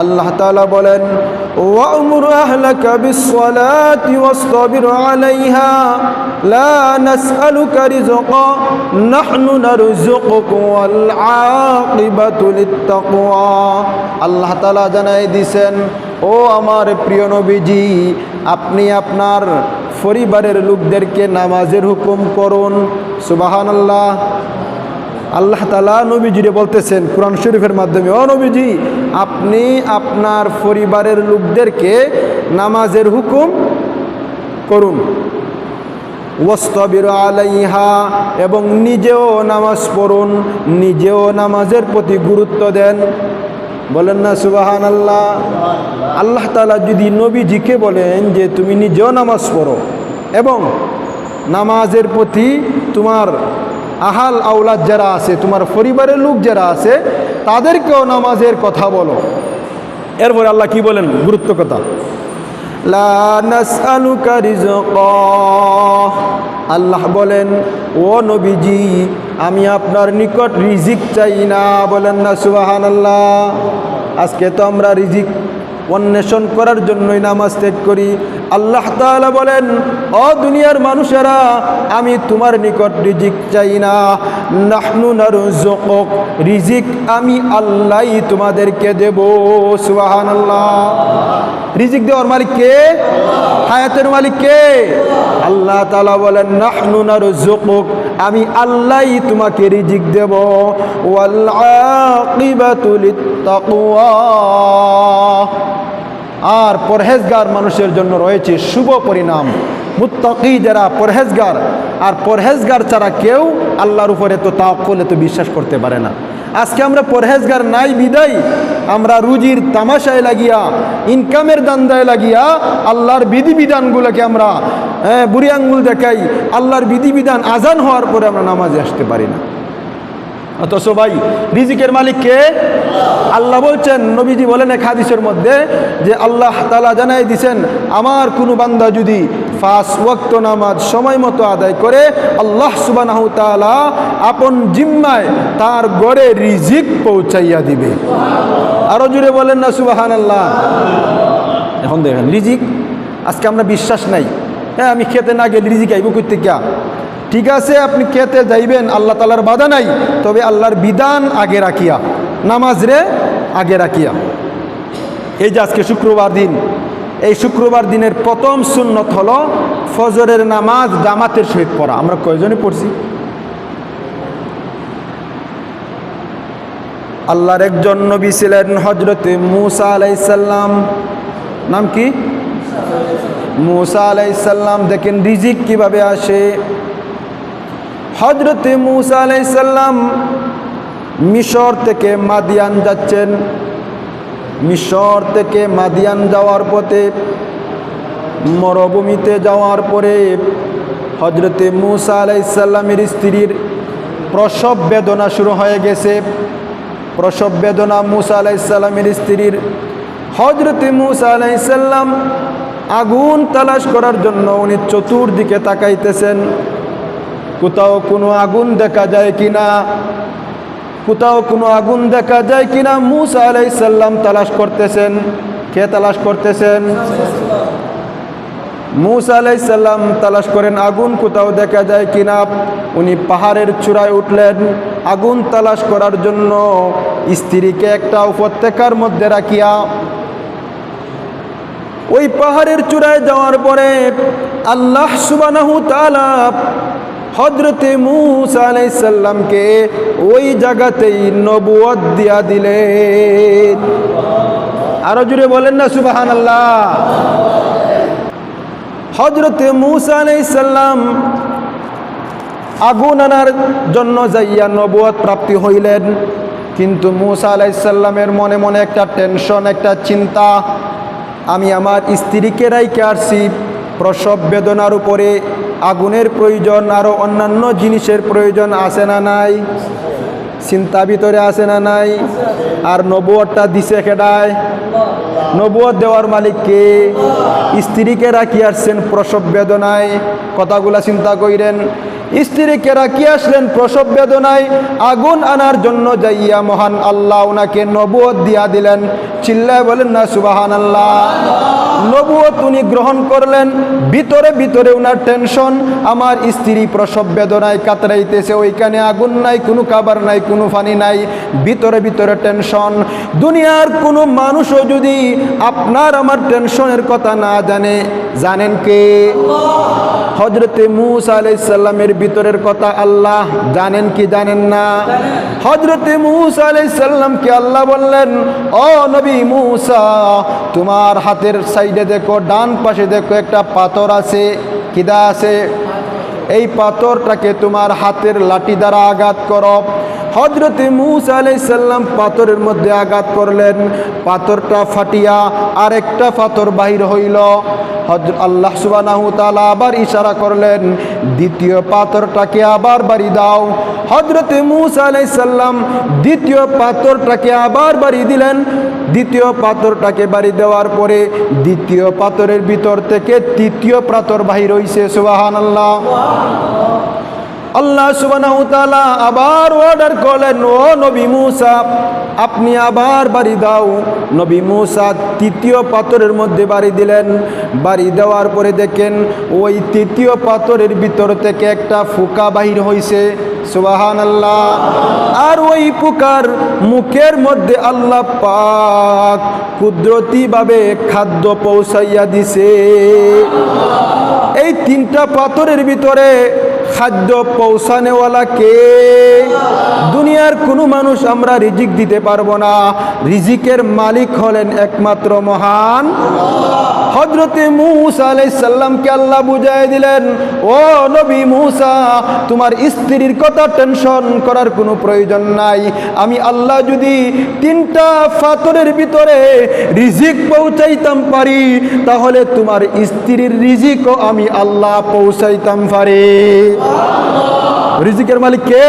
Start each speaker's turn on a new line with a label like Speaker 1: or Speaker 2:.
Speaker 1: আল্লাহ তাআলা বলেন, ওয়া'মুর আহলাকা বিস-সালাতি ওয়াসতাবির আলাইহা লা নাসআলুকা রিজকা নাহনু নারযুকুকা ওয়াল আকিবাতু লিত-তাকওয়া। আল্লাহ তাআলা জানাই দিয়েছেন, ও আমার প্রিয় নবীজি, আপনি আপনার পরিবারের লোকদেরকে নামাজের হুকুম করুন। সুবহানাল্লাহ। আল্লাহ তাআলা নবীজিরে বলতেছেন কোরআন শরীফের মাধ্যমে, ও নবীজি, আপনি আপনার পরিবারের লোকদেরকে নামাজের হুকুম করুন। ওয়াসতাবির আলাইহা, এবং নিজেও নামাজ পড়ুন, নিজেও নামাজের প্রতি গুরুত্ব দেন। বলেন না সুবহানাল্লাহ। আল্লাহ তাআলা যদি নবীজিকে বলেন যে তুমি নিজেও নামাজ পড়ো এবং নামাজের প্রতি তোমার আহাল আওলাদ যারা আছে, তোমার পরিবারের লোক যারা আছে, তাদেরকেও নামাজের কথা বলো। এরপরে আল্লাহ কি বলেন? গুরুত্ব কথা, লা নাসআলুকা রিজকা। আল্লাহ বলেন, ও নবীজি, আমি আপনার নিকট রিজিক চাই না। বলেন না সুবহানাল্লাহ। আজকে তো আমরা রিজিক অন্বেষণ করার জন্যই নামাজ ত্যাগ করি। আল্লাহ তাআলা বলেন, ও দুনিয়ার মানুষেরা, আমি তোমার নিকট রিজিক চাই না। নাহনু নারযুকুক, রিজিক আমি আল্লাহই তোমাদেরকে দেব। সুবহানাল্লাহ। রিজিক দেওয়ার মালিক কে? হায়াতের মালিক কে? আল্লাহ তাআলা বলেন, নাহনু নারযুকুক, আমি আল্লাহই তোমাকে রিজিক দেব। ওয়াল আকিবাতু লিত-তাকওয়া, আর পরহেজগার মানুষের জন্য রয়েছে শুভ পরিণাম। মুত্তাকি যারা পরহেজগার, আর পরহেজগার ছাড়া কেউ আল্লাহর উপরে তো তাওয়াক্কুল, তো বিশ্বাস করতে পারে না। আজকে আমরা পরহেজগার নাই বিদায় আমরা রুজির তামাশায় লাগিয়া, ইনকামের দান্দায় লাগিয়া আল্লাহর বিধিবিধানগুলোকে আমরা বুড়ি আঙ্গুল দেখাই। আল্লাহর বিধিবিধান আজান হওয়ার পরে আমরা নামাজে আসতে পারি না। অথচ ভাই, রিজিকের মালিক কে? আল্লাহ বলছেন, নবীজি বলেন এক হাদিসের মধ্যে যে আল্লাহ তাআলা জানাই দিয়েছেন, আমার কোনো বান্দা যদি 5 ওয়াক্ত নামাজ সময় মতো আদায় করে, আল্লাহ সুবহানাহু তাআলা আপন জিম্মায় তার ঘরে রিজিক পৌঁছাইয়া দিবে। আরো জুড়ে বলেন না সুবহানাল্লাহ। এখন দেখেন রিজিক, আজকে আমরা বিশ্বাস নাই। হ্যাঁ, আমি খেতে না গেলে রিজিক আইব কই থেকে? ঠিক আছে, আপনি খেতে যাইবেন, আল্লাহ তাআলার বাধা নাই, তবে আল্লাহর বিধান আগে রাখিয়া, নামাজ রে আগে রাখিয়া। এই যে আজকে শুক্রবার দিন, এই শুক্রবার দিনের প্রথম সুন্নত হলো ফজরের নামাজ জামাতের সহিত পড়া। আমরা কয়জনে পড়ছি? আল্লাহর একজন নবী ছিলেন হযরতে মূসা আলাইহিস সালাম। নাম কি? মূসা আলাইহিস সালাম। দেখেন রিজিক কিভাবে আসে। হযরতে মূসা আলাইহিস সালাম মিশর থেকে মাদিয়ান যাচ্ছেন। মিশর থেকে মাদিয়ান যাওয়ার পথে মরুভূমিতে যাওয়ার পরে হযরতে মূসা আলাইহিস সালামের স্ত্রীর প্রসব বেদনা শুরু হয়ে গেছে। প্রসব বেদনা মূসা আলাইহিস সালামের স্ত্রীর। হযরতে মূসা আলাইহিস সালাম আগুন তালাশ করার জন্য উনি চতুর্দিকে তাকাইতেছেন, কোথাও কোনো আগুন দেখা যায় কিনা, কোথাও কোনো আগুন দেখা যায় কিনা মূসা আলাইহিস সালাম তালাশ করতেছেন। কে তালাশ করতেছেন? মূসা আলাইহিস সালাম তালাশ করেন আগুন কোথাও দেখা যায় কিনা। উনি পাহাড়ের চূড়ায় উঠলেন আগুন তালাশ করার জন্য, স্ত্রীকে একটা উপত্যকার মধ্যে রাখিয়া। ওই পাহাড়ের চূড়ায় যাওয়ার পরে আল্লাহ সুবহানাহু তাআলা হযরতে মূসা আলাইহিস সালামকে ওই জায়গাতেই নবুয়ত দিয়া দিলেন। আরো জোরে বলেন না সুবহানাল্লাহ। হযরতে মূসা আলাইহিস সালাম আগুন আনার জন্য যাইয়া নবুয়ত প্রাপ্তি হইলেন, কিন্তু মূসা আলাইহিস সালামের মনে মনে একটা টেনশন, একটা চিন্তা, আমি আমার স্ত্রীকে রাইখে আসছি, প্রসব বেদনার উপরে আগুনের প্রয়োজন, আরো অন্যান্য জিনিসের প্রয়োজন আছে না নাই? চিন্তা ভিতরে আছে না নাই? আর নবুয়তটা দিছে কেডায়? নবুয়ত দেওয়ার মালিক কে? স্ত্রীকে রাখি আসছেন প্রসব বেদনায়। কথাগুলা চিন্তা কইরেন। স্ত্রীকে রাখি আসলেন প্রসব বেদনায় আগুন আনার জন্য যাইয়া মহান আল্লাহ ওনাকে নবুয়ত দিয়া দিলেন। চিল্লায় বলেন না সুবহানাল্লাহ। নবুয়ত উনি গ্রহণ করলেন। ভিতরে ভিতরে ওনার টেনশন, আমার স্ত্রী প্রসব বেদনায় কাতরাইতেছে, ওইখানে আগুন নাই, কোনো খাবার নাই, কোনো পানি নাই, ভিতরে ভিতরে টেনশন। দুনিয়ার কোনো মানুষও যদি আপনার আমার টেনশনের কথা না জানে, জানেন কে? হযরতে মূসা আলাইহিস সালামের ভিতরের কথা আল্লাহ জানেন কি জানেন না? হযরতে মূসা আলাইহিস সালামকে আল্লাহ বললেন, ও নবী মূসা, তোমার হাতের সাইডে দেখো, ডান পাশে দেখো একটা পাথর আছে। কিদা আছে? এই পাথরটাকে তোমার হাতের লাঠি দ্বারা আঘাত করো। হযরতে মূসা আলাইহিস সালাম পাথরের মধ্যে আঘাত করলেন, পাথরটা ফাটিয়া আরেকটা পাথর বাহির হইল। আল্লাহ সুবহানাহু ওয়া তাআলা আবার ইশারা করলেন, দ্বিতীয় পাথরটাকে আবার বাড়ি দাও। হযরতে মূসা আলাইহিস সালাম দ্বিতীয় পাথরটাকে আবার বাড়ি দিলেন। দ্বিতীয় পাথরটাকে বাড়ি দেওয়ার পরে দ্বিতীয় পাথরের ভিতর থেকে তৃতীয় পাথর বাহির হইছে। সুবহানাল্লাহ। আল্লাহ সুবহানাহু ওয়া তাআলা আবার অর্ডার করলেন, ও নবী মূসা, আপনি আবার বাড়ি দাও। নবী মূসা তৃতীয় পাথরের মধ্যে বাড়ি দিলেন। বাড়ি দেওয়ার পরে দেখেন ওই তৃতীয় পাথরের ভিতর থেকে একটা ফুকা বাহির হইছে। সুবহানাল্লাহ। আর ওই ফুকার মুখের মধ্যে আল্লাহ পাক কুদরতিভাবে খাদ্য পৌঁছাইয়া দিছে। এই তিনটা পাথরের ভিতরে খাদ্য পৌঁছানেওয়ালা কে? দুনিয়ার কোনো মানুষ আমরা রিজিক দিতে পারবো না, রিজিকের মালিক হলেন একমাত্র মহান হযরতে মূসা আলাইহিস সালামকে আল্লাহ বুঝাই দিলেন, ও নবী মূসা, তোমার স্ত্রীর কথা টেনশন করার কোনো প্রয়োজন নাই। আমি আল্লাহ যদি তিনটা পাথরের ভিতরে রিজিক পৌঁছাইতাম পারি, তাহলে তোমার স্ত্রীর রিজিকও আমি আল্লাহ পৌঁছাইতাম পারি। রিজিকের মালিক কে?